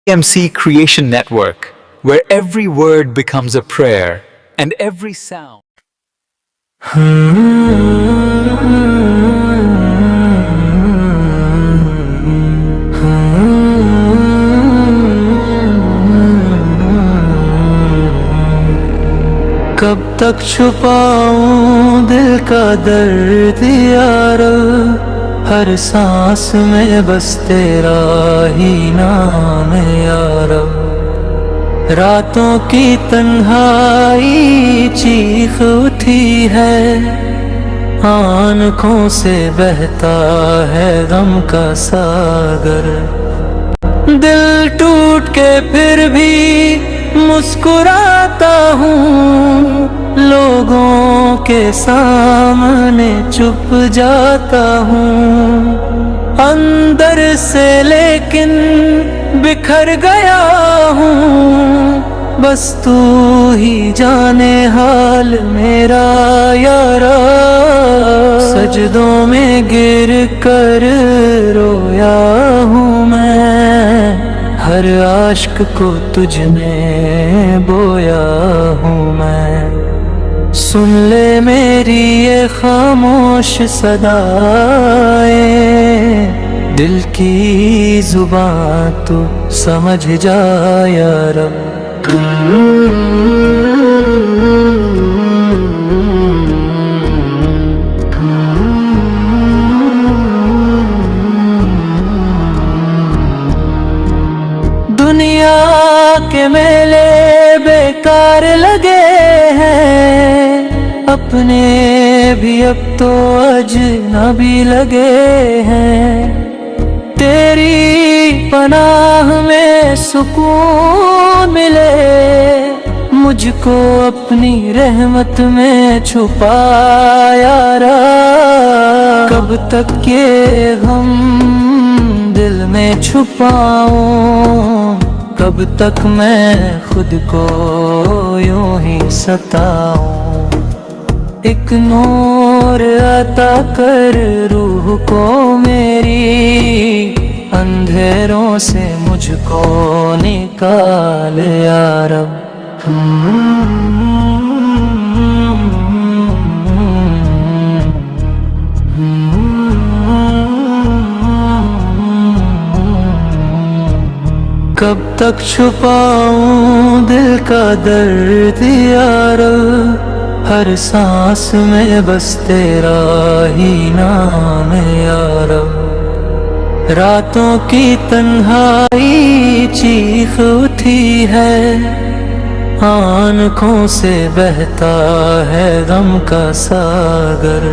MC Creation Network, where every word becomes a prayer and every sound. कब तक छुपाऊं दिल का दर्द यार, हर सांस में बस तेरा ही नाम यार। रातों की तन्हाई चीख उठी है, आँखों से बहता है गम का सागर। दिल टूट के फिर भी मुस्कुराता हूँ, लोगों के सामने चुप जाता हूँ। अंदर से लेकिन बिखर गया हूँ, बस तू ही जाने हाल मेरा यारा। सजदों में गिर कर रोया हूँ मैं, हर आशिक को तुझ में बोया हूँ मैं। सुन ले मेरी ये खामोश सदाएं, दिल की जुबान तू समझ जा या रब। दुनिया के मेले बेकार लगे हैं, अपने भी अब तो अजनबी लगे हैं। तेरी पनाह में सुकून मिले, मुझको अपनी रहमत में छुपा यारा। कब तक ये गम दिल में छुपाऊं, कब तक मैं खुद को यूं ही सताऊं। एक नूर अता कर रूह को मेरी, अंधेरों से मुझको निकाल या रब। कब तक छुपाऊं दिल का दर्द यार, हर सांस में बस तेरा ही नाम यार। रातों की तन्हाई चीख उठी है, आँखों से बहता है गम का सागर।